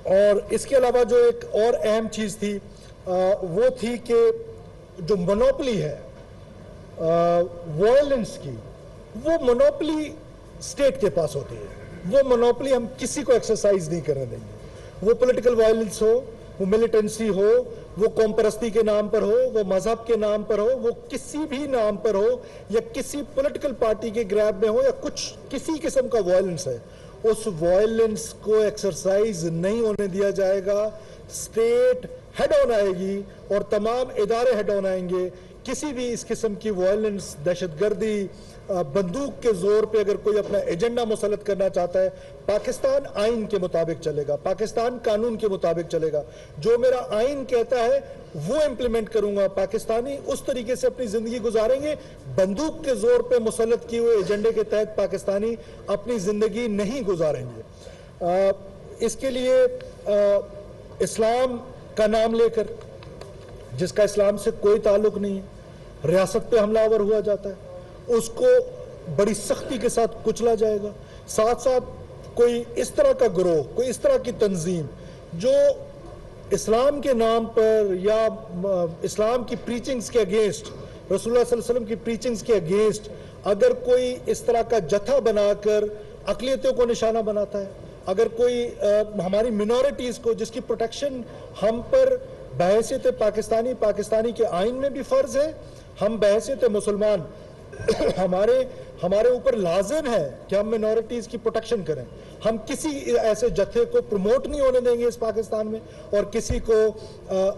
और इसके अलावा जो एक और अहम चीज़ थी वो थी कि जो मोनोपोली है वायलेंस की, वो मोनोपोली स्टेट के पास होती है। वो मोनोपोली हम किसी को एक्सरसाइज नहीं करने देंगे। वो पॉलिटिकल वायलेंस हो, वो मिलिटेंसी हो, वो कौम परस्ती के नाम पर हो, वो मजहब के नाम पर हो, वो किसी भी नाम पर हो, या किसी पॉलिटिकल पार्टी के ग्रैब में हो, या कुछ किसी किस्म का वायलेंस है, उस वायलेंस को एक्सरसाइज नहीं होने दिया जाएगा। स्टेट हेड ऑन आएगी और तमाम इदारे हेड ऑन आएंगे। किसी भी इस किस्म की वायलेंस, दहशतगर्दी, बंदूक के जोर पे अगर कोई अपना एजेंडा मुसल्लत करना चाहता है, पाकिस्तान आइन के मुताबिक चलेगा, पाकिस्तान कानून के मुताबिक चलेगा। जो मेरा आइन कहता है वो इम्प्लीमेंट करूंगा। पाकिस्तानी उस तरीके से अपनी जिंदगी गुजारेंगे। बंदूक के जोर पे मुसल्लत किए हुए एजेंडे के तहत पाकिस्तानी अपनी जिंदगी नहीं गुजारेंगे। इसके लिए इस्लाम का नाम लेकर, जिसका इस्लाम से कोई ताल्लुक नहीं है, रियासत पे हमलावर हुआ जाता है, उसको बड़ी सख्ती के साथ कुचला जाएगा। साथ साथ कोई इस तरह का गिरोह, कोई इस तरह की तंजीम जो इस्लाम के नाम पर या इस्लाम की प्रीचिंग्स के अगेंस्ट, रसूलुल्लाह सल्लल्लाहु अलैहि वसल्लम की प्रीचिंग्स के अगेंस्ट अगर कोई इस तरह का जत्था बनाकर अक़लियतों को निशाना बनाता है, अगर कोई हमारी मिनॉरिटीज़ को, जिसकी प्रोटेक्शन हम पर बहैसियत पाकिस्तानी के आइन में भी फ़र्ज़ है, हम बहैसियत मुसलमान हमारे ऊपर लाजिम है कि हम मिनॉरिटीज़ की प्रोटेक्शन करें। हम किसी ऐसे जत्थे को प्रमोट नहीं होने देंगे इस पाकिस्तान में, और किसी को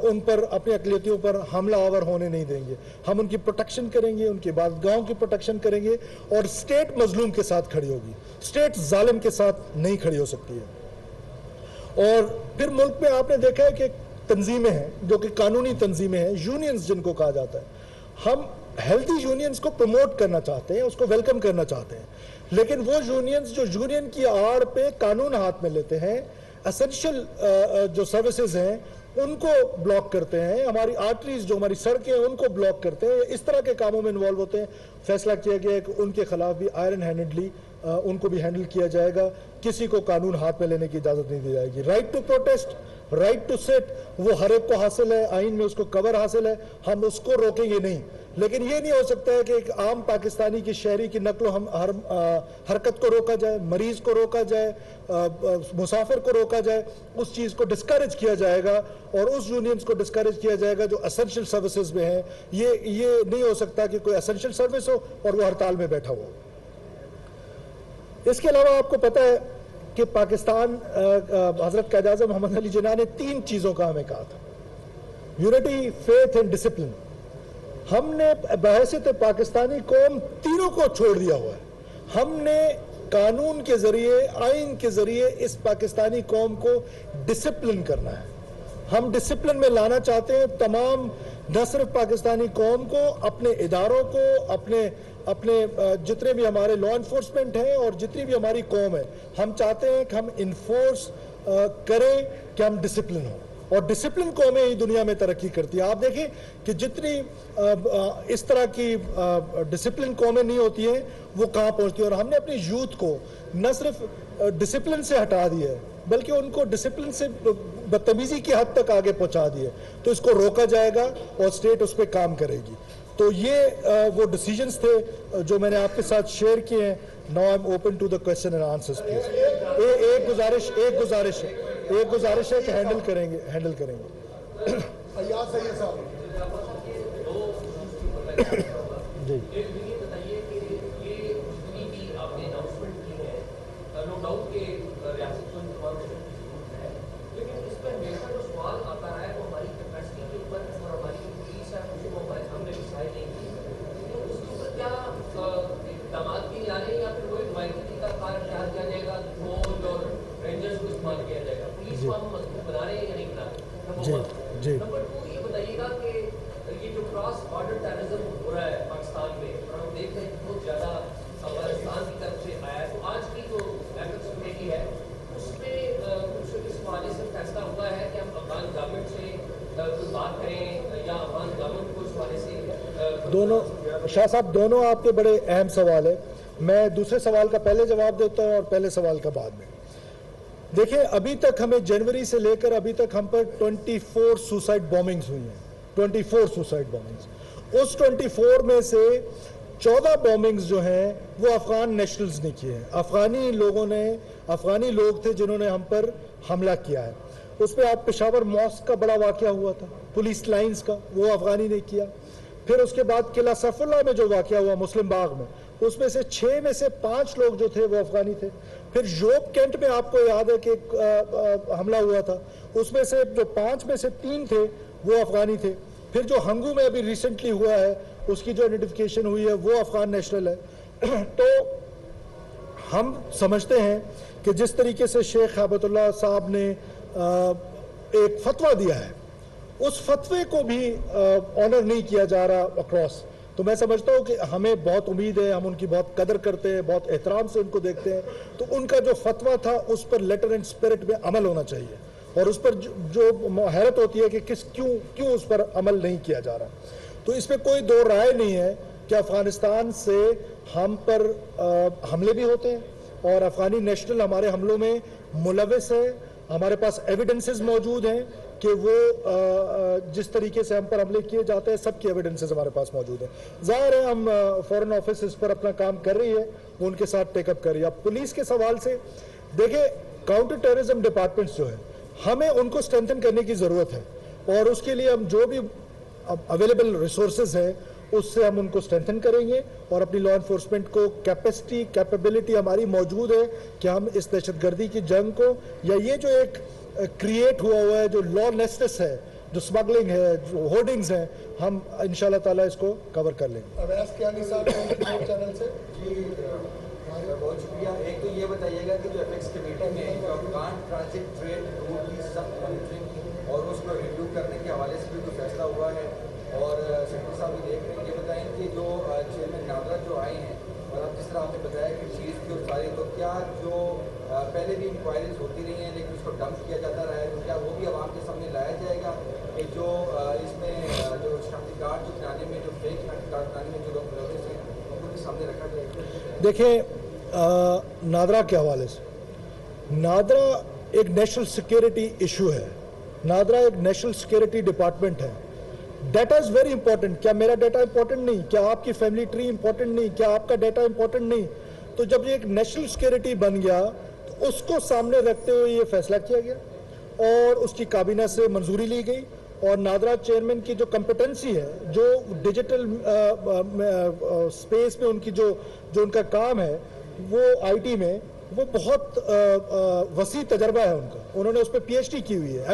उन पर, अपनी अक़लियतों पर हमला आवर होने नहीं देंगे। हम उनकी प्रोटेक्शन करेंगे, उनकी इबादतगाहों की प्रोटेक्शन करेंगे, और स्टेट मजलूम के साथ खड़ी होगी, स्टेट जालिम के साथ नहीं खड़ी हो सकती है। और फिर मुल्क में आपने देखा है कि तंजीमें हैं जो कि कानूनी तंजीमें हैं, यूनियंस जिनको कहा जाता है। हम हेल्दी यूनियंस को प्रमोट करना चाहते हैं, उसको वेलकम करना चाहते हैं, लेकिन वो यूनियंस जो यूनियन की आड़ पे कानून हाथ में लेते हैं, एसेंशियल जो सर्विसेज हैं उनको ब्लॉक करते हैं, हमारी आर्टरीज जो हमारी सड़कें हैं उनको ब्लॉक करते हैं, इस तरह के कामों में इन्वॉल्व होते हैं, फैसला किया गया है कि उनके खिलाफ भी आयरन हैंडेडली उनको भी हैंडल किया जाएगा। किसी को कानून हाथ में लेने की इजाज़त नहीं दी जाएगी। Right to protest, right to sit, वो हर एक को हासिल है, आइन में उसको कवर हासिल है, हम उसको रोकेंगे नहीं। लेकिन ये नहीं हो सकता है कि एक आम पाकिस्तानी की शहरी की नकलो हम हरकत को रोका जाए, मरीज को रोका जाए, मुसाफिर को रोका जाए, उस चीज़ को डिस्करेज किया जाएगा और उस यूनियंस को डिस्करेज किया जाएगा जो एसेंशियल सर्विसेज में है। ये नहीं हो सकता कि कोई एसेंशियल सर्विस हो और वो हड़ताल में बैठा हो। इसके अलावा आपको पता है कि पाकिस्तान, हजरत कायद आज़म मोहम्मद अली जिन्ना ने 3 चीज़ों का हमें कहा था, यूनिटी, फेथ एंड डिसिप्लिन। हमने बहैसियत पाकिस्तानी कौम तीनों को छोड़ दिया हुआ है। हमने कानून के ज़रिए, आइन के ज़रिए इस पाकिस्तानी कौम को डिसिप्लिन करना है। हम डिसिप्लिन में लाना चाहते हैं तमाम, न सिर्फ पाकिस्तानी कौम को, अपने इदारों को, अपने जितने भी हमारे लॉ इन्फोर्समेंट हैं और जितनी भी हमारी कौम है, हम चाहते हैं कि हम इन्फोर्स करें कि हम डिसिप्लिन हों, और डिसिप्लिन कौमें ही दुनिया में तरक्की करती है। आप देखें कि जितनी इस तरह की डिसिप्लिन कौमें नहीं होती हैं वो कहाँ पहुँचती है। और हमने अपनी यूथ को न सिर्फ डिसिप्लिन से हटा दिया है बल्कि उनको डिसिप्लिन से बदतमीजी की हद तक आगे पहुँचा दिया। तो इसको रोका जाएगा और स्टेट उस पर काम करेगी। तो ये वो डिसीजंस थे जो मैंने आपके साथ शेयर किए हैं। Now I am open to the question and answers please. एक गुजारिश है कि हैंडल करेंगे। जी जी। नंबर 2 ये बताइएगा कि ये जो क्रॉस बॉर्डर टेररिज्म हो रहा है पाकिस्तान में, और हम देख रहे हैं कि बहुत ज़्यादा अफगानिस्तान की तरफ से आया है, तो आज की जो बैठक कमेटी है उसमें कुछ इस हवाले से फैसला हुआ है कि हम अफगान गवर्नमेंट से कोई बात करें या अफगान गवर्नमेंट को इस हवाले से दोनों। शाह साहब, दोनों आपके बड़े अहम सवाल है। मैं दूसरे सवाल का पहले जवाब देता हूँ और पहले सवाल का बाद में। देखिए, अभी तक हमें जनवरी से लेकर अभी तक हम पर 24 सुसाइड बॉम्बिंग्स हुई हैं, 24 सुसाइड बॉम्बिंग्स। उस 24 में से 14 बॉम्बिंग्स जो हैं वो अफगान नेशनल्स ने किए हैं। अफगानी लोग थे जिन्होंने हम पर हमला किया है। उस पर आप पेशावर मॉस्क का बड़ा वाकया हुआ था, पुलिस लाइंस का, वो अफगानी ने किया। फिर उसके बाद किला सैफुल्लाह में जो वाकया हुआ मुस्लिम बाग में, उसमें से 6 में से 5 लोग जो थे वो अफगानी थे। फिर जोब कैंट में आपको याद है कि हमला हुआ था, उसमें से जो 5 में से 3 थे वो अफगानी थे। फिर जो हंगू में अभी रिसेंटली हुआ है उसकी जो आइडेंटिफिकेशन हुई है वो अफगान नेशनल है। तो हम समझते हैं कि जिस तरीके से शेख हैबतुल्लाह साहब ने एक फतवा दिया है, उस फतवे को भी ऑनर नहीं किया जा रहा अक्रॉस। तो मैं समझता हूं कि हमें बहुत उम्मीद है, हम उनकी बहुत कदर करते हैं, बहुत एहतराम से उनको देखते हैं। तो उनका जो फतवा था उस पर लेटर एंड स्पिरिट में अमल होना चाहिए, और उस पर जो हैरत होती है कि क्यों उस पर अमल नहीं किया जा रहा। तो इस पर कोई दो राय नहीं है कि अफगानिस्तान से हम पर हमले भी होते हैं और अफगानी नेशनल हमारे हमलों में मुलविस है। हमारे पास एविडेंसेस मौजूद हैं कि वो जिस तरीके से हम पर हमले किए जाते हैं, सबकी एविडेंसेस हमारे पास मौजूद है। जाहिर है हम फॉरेन ऑफिस इस पर अपना काम कर रही है, वो उनके साथ टेकअप कर रही है। अब पुलिस के सवाल से देखिए, काउंटर टेररिज्म डिपार्टमेंट्स जो है, हमें उनको स्ट्रेंथन करने की ज़रूरत है, और उसके लिए हम जो भी अवेलेबल रिसोर्सेज हैं उससे हम उनको स्ट्रेंथन करेंगे, और अपनी लॉ इन्फोर्समेंट को कैपेबिलिटी हमारी मौजूद है कि हम इस दहशतगर्दी की जंग को, या ये जो एक क्रिएट हुआ है जो लॉलेसनेस है, जो स्मगलिंग है, जो होर्डिंग्स हैं, हम इंशाल्लाह ताला इसको कवर कर लेंगे। अवैस कियानी साहब चैनल से जी बहुत शुक्रिया। एक तो ये बताइएगा कि जो एपेक्स कमेटी में जो अफगान ट्रांजिट ट्रेड रूट की सख्त मॉनिटरिंग और उसको रिव्यू करने के हवाले से भी कोई फैसला हुआ है, और सेक्रेटरी साहब भी देख रहे हैं, ये बताएं कि जो चेयरमैन नादरा जो आए हैं, और अब जिस तरह आपने बताया कि चीज़ की और सारी, तो क्या जो पहले भी इंक्वायरीज होती रही हैं लेकिन उसको डंप किया जाता रहा है, तो क्या वो भी आवाम के सामने लाया जाएगा कि जो इसमें जो शनाख्ती कार्ड जो बनाने में, जो फेक शनाख्ती कार्ड बनाने में जो लोग मुलविस हैं, उनको भी सामने रखा जाएगा? देखिए, नादरा के हवाले से, नादरा एक नेशनल सिक्योरिटी इशू है। नादरा एक नेशनल सिक्योरिटी डिपार्टमेंट है। Data is very important. क्या मेरा डाटा इंपॉर्टेंट नहीं? क्या आपकी फैमिली ट्री इंपॉर्टेंट नहीं? क्या आपका डाटा इंपॉर्टेंट नहीं? तो जब ये एक नेशनल सिक्योरिटी बन गया तो उसको सामने रखते हुए ये फैसला किया गया और उसकी काबीना से मंजूरी ली गई, और नादरा चेयरमैन की जो कम्पिटेंसी है, जो डिजिटल स्पेस में उनकी जो उनका काम है, वो आईटी में, वो बहुत वसी तजर्बा है उनका। उन्होंने उस पर पीएचडी की हुई है,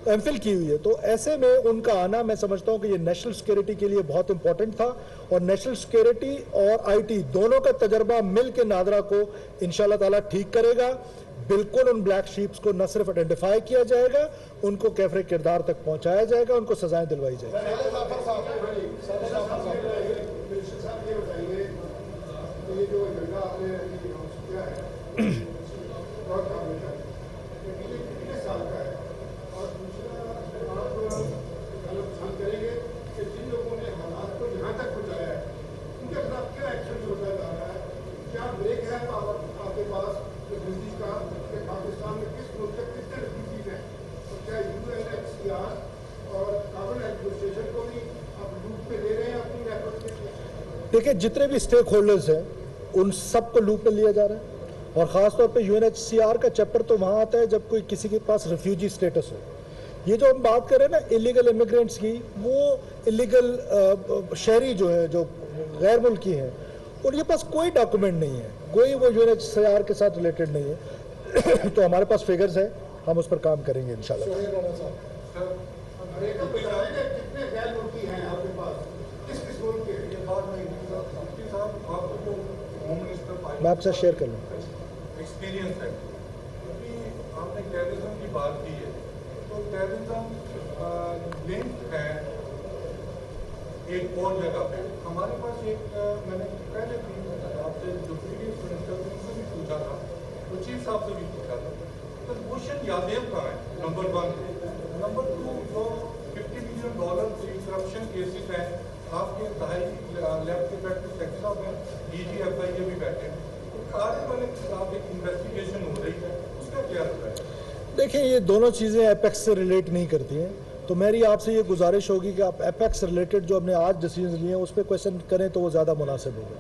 एमफिल की हुई है। तो ऐसे में उनका आना, मैं समझता हूं कि ये नेशनल सिक्योरिटी के लिए बहुत इंपॉर्टेंट था, और नेशनल सिक्योरिटी और आईटी दोनों का तजर्बा मिल के नादरा को इंशाल्लाह ताला ठीक करेगा। बिल्कुल उन ब्लैक शीप्स को न सिर्फ आइडेंटिफाई किया जाएगा, उनको कैफरे किरदार तक पहुंचाया जाएगा, उनको सजाएं दिलवाई जाएगी। देखिए, जितने भी स्टेक होल्डर्स हैं उन सबको लूप में लिया जा रहा है, और ख़ासतौर पे यूएनएचसीआर का चैप्टर तो वहाँ आता है जब कोई किसी के पास रिफ्यूजी स्टेटस हो। ये जो हम बात कर रहे हैं ना इलीगल इमिग्रेंट्स की, वो इलीगल शहरी जो है, जो गैर मुल्की हैं, उनके पास कोई डॉक्यूमेंट नहीं है, कोई वो यूएनएचसीआर के साथ रिलेटेड नहीं है। तो हमारे पास फिगर्स है, हम उस पर काम करेंगे इंशाल्लाह। मैं आपसे शेयर कर लूँ। एक्सपीरियंस है, क्योंकि आपने टेररिज्म की बात की है, तो टेररिज्म लिंक है एक और जगह पे। हमारे पास एक मैंने पहले भी आपसे जो प्रीवियस मिनिस्टर उनसे भी पूछा था, तो चीफ साहब से भी पूछा था, तो क्वेश्चन यादेव का है नंबर 1। नंबर 2, जो $50 मिलियन करप्शन केसेस हैं, आपके दहाई लैब के बैठे सेक्रेटरी साहब हैं, DGFI ये भी बैठे हैं, आने वाले खिलाफ एक इन्वेस्टिगेशन हो रही है, उसको क्या लगता है? देखिए, ये दोनों चीज़ें एपेक्स से रिलेट नहीं करती हैं, तो मेरी आपसे ये गुजारिश होगी कि आप एपेक्स रिलेटेड जो हमने आज डिसीजन लिए हैं उस पर क्वेश्चन करें तो वो ज़्यादा मुनासिब होगा।